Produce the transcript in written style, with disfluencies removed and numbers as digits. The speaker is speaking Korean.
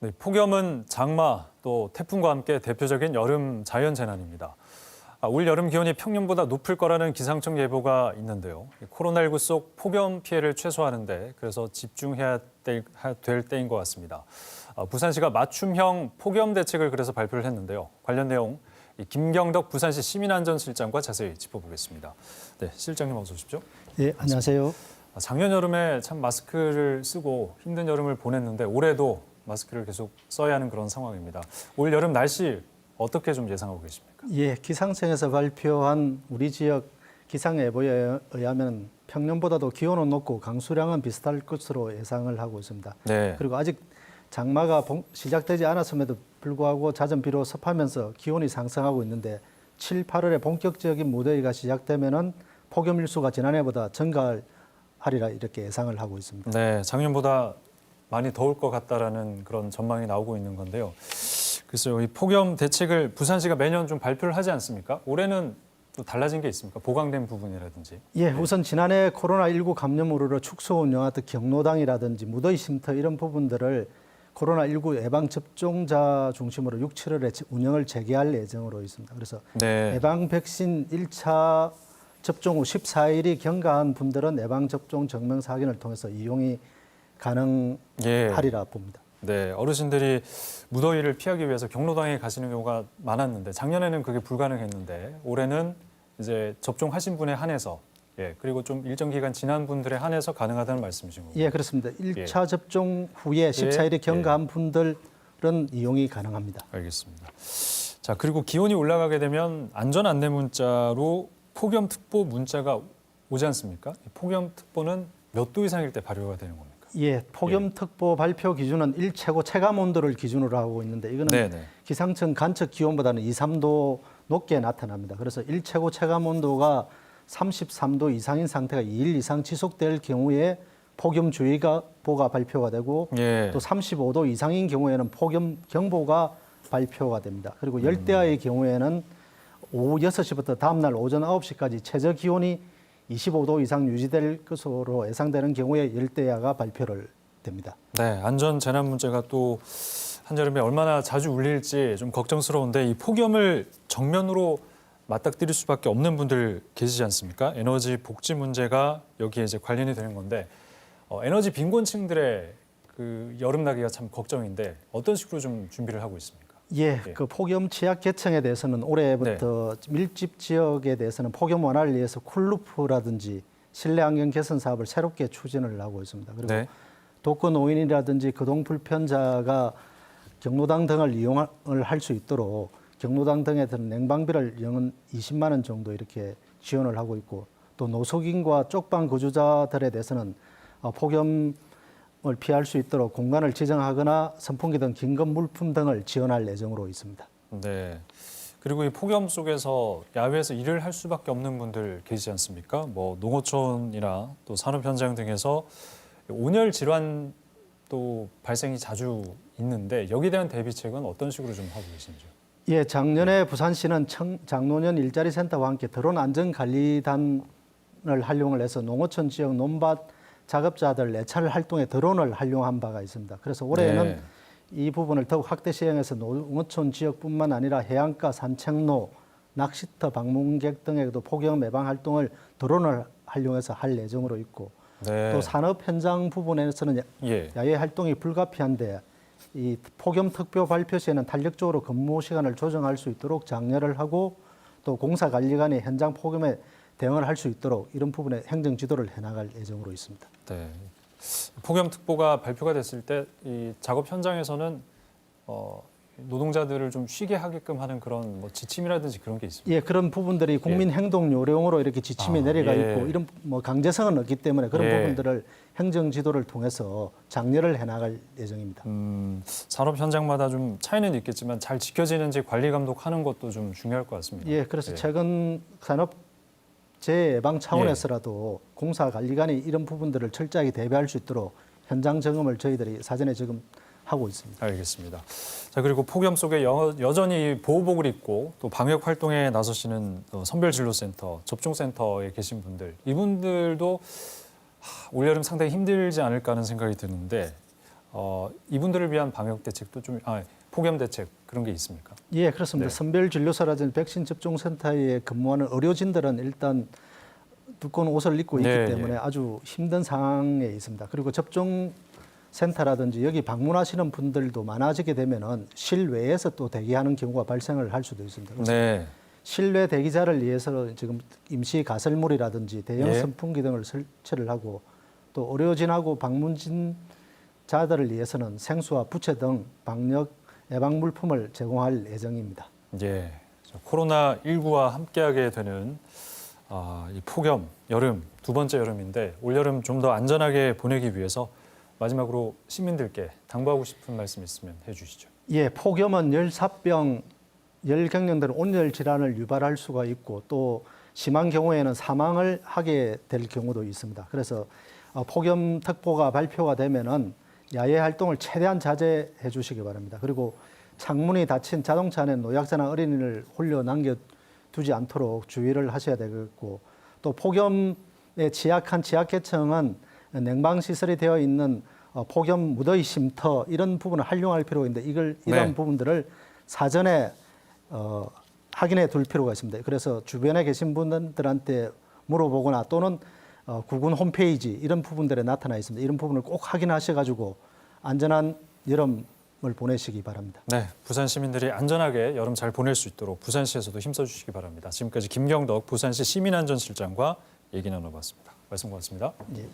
네, 폭염은 장마 또 태풍과 함께 대표적인 여름 자연재난입니다. 올 여름 기온이 평년보다 높을 거라는 기상청 예보가 있는데요. 코로나19 속 폭염 피해를 최소화하는데 그래서 집중해야 될 때인 것 같습니다. 부산시가 맞춤형 폭염 대책을 그래서 발표를 했는데요. 관련 내용 김경덕 부산시 시민안전실장과 자세히 짚어보겠습니다. 네, 실장님 어서 오십시오. 네, 안녕하세요. 작년 여름에 참 마스크를 쓰고 힘든 여름을 보냈는데 올해도 마스크를 계속 써야 하는 그런 상황입니다. 올 여름 날씨 어떻게 좀 예상하고 계십니까? 예, 기상청에서 발표한 우리 지역 기상예보에 의하면 평년보다도 기온은 높고 강수량은 비슷할 것으로 예상을 하고 있습니다. 네. 그리고 아직 장마가 시작되지 않았음에도 불구하고 잦은 비로 습하면서 기온이 상승하고 있는데 7, 8월에 본격적인 무더위가 시작되면은 폭염 일수가 지난해보다 증가하리라 이렇게 예상을 하고 있습니다. 네, 작년보다 많이 더울 것 같다라는 그런 전망이 나오고 있는 건데요. 글쎄요, 이 폭염 대책을 부산시가 매년 좀 발표를 하지 않습니까? 올해는 또 달라진 게 있습니까? 보강된 부분이라든지. 예, 우선 지난해 코로나19 감염으로 축소 운영하던 경로당이라든지 무더위 쉼터 이런 부분들을 코로나19 예방 접종자 중심으로 6, 7월에 운영을 재개할 예정으로 있습니다. 그래서 네. 예방 백신 1차 접종 후 14일이 경과한 분들은 예방 접종 증명서 확인을 통해서 이용이 가능하리라 봅니다. 네, 어르신들이 무더위를 피하기 위해서 경로당에 가시는 경우가 많았는데 작년에는 그게 불가능했는데 올해는 이제 접종하신 분에 한해서 그리고 좀 일정 기간 지난 분들에 한해서 가능하다는 말씀이신 거죠? 예, 그렇습니다. 1차 접종 후에 14일이 경과한 분들은 이용이 가능합니다. 알겠습니다. 자, 그리고 기온이 올라가게 되면 안전 안내 문자로 폭염특보 문자가 오지 않습니까? 폭염특보는 몇 도 이상일 때 발효가 되는 겁니까? 예, 폭염특보 발표 기준은 일최고 체감 온도를 기준으로 하고 있는데 이거는 기상청 관측 기온보다는 2, 3도 높게 나타납니다. 그래서 일최고 체감 온도가 33도 이상인 상태가 2일 이상 지속될 경우에 폭염주의보가 발표가 되고 또 35도 이상인 경우에는 폭염경보가 발표가 됩니다. 그리고 열대야의 경우에는 오후 6시부터 다음날 오전 9시까지 최저 기온이 25도 이상 유지될 것으로 예상되는 경우에 열대야가 발표를 됩니다. 네, 안전 재난 문제가 또 한여름에 얼마나 자주 울릴지 좀 걱정스러운데 이 폭염을 정면으로 맞닥뜨릴 수밖에 없는 분들 계시지 않습니까? 에너지 복지 문제가 여기에 이제 관련이 되는 건데 에너지 빈곤층들의 그 여름 나기가 참 걱정인데 어떤 식으로 좀 준비를 하고 있습니까? 예, 그 폭염 취약 계층에 대해서는 올해부터 밀집 지역에 대해서는 폭염 완화를 위해서 쿨루프라든지 실내 환경 개선 사업을 새롭게 추진을 하고 있습니다. 그리고 독거 노인이라든지 거동 불편자가 경로당 등을 이용을 할 수 있도록 경로당 등에 드는 냉방비를 연 20만 원 정도 이렇게 지원을 하고 있고 또 노숙인과 쪽방 거주자들에 대해서는 폭염을 피할 수 있도록 공간을 지정하거나 선풍기 등 긴급 물품 등을 지원할 예정으로 있습니다. 네. 그리고 이 폭염 속에서 야외에서 일을 할 수밖에 없는 분들 계시지 않습니까? 뭐 농어촌이나 또 산업 현장 등에서 온열 질환도 발생이 자주 있는데 여기에 대한 대비책은 어떤 식으로 좀 하고 계신지요? 예, 작년에 부산시는 장노년 일자리 센터와 함께 드론 안전관리단을 활용을 해서 농어촌 지역 논밭 작업자들 내찰 활동에 드론을 활용한 바가 있습니다. 그래서 올해는 이 부분을 더욱 확대 시행해서 농어촌 지역뿐만 아니라 해안가, 산책로, 낚시터, 방문객 등에도 폭염 예방 활동을 드론을 활용해서 할 예정으로 있고 또 산업 현장 부분에서는 야외 활동이 불가피한데 이 폭염 특보 발표 시에는 탄력적으로 근무 시간을 조정할 수 있도록 장려를 하고 또 공사 관리관이 현장 폭염에 대응을 할 수 있도록 이런 부분에 행정 지도를 해나갈 예정으로 있습니다. 네. 폭염특보가 발표가 됐을 때 이 작업 현장에서는 노동자들을 좀 쉬게 하게끔 하는 그런 뭐 지침이라든지 그런 게 있습니다. 예, 그런 부분들이 국민 행동 요령으로 이렇게 지침이 내려가 있고 이런 뭐 강제성은 없기 때문에 그런 부분들을 행정 지도를 통해서 장려를 해나갈 예정입니다. 산업 현장마다 좀 차이는 있겠지만 잘 지켜지는지 관리 감독하는 것도 좀 중요할 것 같습니다. 예, 그래서 최근 산업 재해 예방 차원에서라도 공사 관리관이 이런 부분들을 철저하게 대비할 수 있도록 현장 점검을 저희들이 사전에 지금 하고 있습니다. 알겠습니다. 자, 그리고 폭염 속에 여전히 보호복을 입고 또 방역 활동에 나서시는 선별진료센터, 접종센터에 계신 분들, 이분들도 올여름 상당히 힘들지 않을까 하는 생각이 드는데 이분들을 위한 방역 대책도 폭염 대책 그런 게 있습니까? 예, 그렇습니다. 네. 선별진료소라든지 백신 접종센터에 근무하는 의료진들은 일단 두꺼운 옷을 입고 있기 네, 때문에 예. 아주 힘든 상황에 있습니다. 그리고 접종센터라든지 여기 방문하시는 분들도 많아지게 되면은 실외에서 또 대기하는 경우가 발생을 할 수도 있습니다. 그래서 네. 실내 대기자를 위해서 지금 임시 가설물이라든지 대형 예. 선풍기 등을 설치를 하고 또 의료진하고 방문진자들을 위해서는 생수와 부채 등 방역 예방 물품을 제공할 예정입니다. 예. 코로나19와 함께하게 되는 이 폭염, 여름, 두 번째 여름인데 올여름 좀 더 안전하게 보내기 위해서 마지막으로 시민들께 당부하고 싶은 말씀 있으면 해주시죠. 예, 폭염은 열사병, 열경련된 온열 질환을 유발할 수가 있고 또 심한 경우에는 사망을 하게 될 경우도 있습니다. 그래서 폭염 특보가 발표가 되면은 야외 활동을 최대한 자제해 주시기 바랍니다. 그리고 창문이 닫힌 자동차 안에 노약자나 어린이를 홀려 남겨두지 않도록 주의를 하셔야 되겠고 또 폭염에 취약한 취약계층은 냉방 시설이 되어 있는 폭염 무더위 쉼터 이런 부분을 활용할 필요가 있는데 이런 네. 부분들을 사전에 확인해 둘 필요가 있습니다. 그래서 주변에 계신 분들한테 물어보거나 또는 구군 홈페이지 이런 부분들에 나타나 있습니다. 이런 부분을 꼭 확인하셔가지고 안전한 여름을 보내시기 바랍니다. 네, 부산 시민들이 안전하게 여름 잘 보낼 수 있도록 부산시에서도 힘써주시기 바랍니다. 지금까지 김경덕 부산시 시민안전실장과 얘기 나눠봤습니다. 말씀 고맙습니다. 예.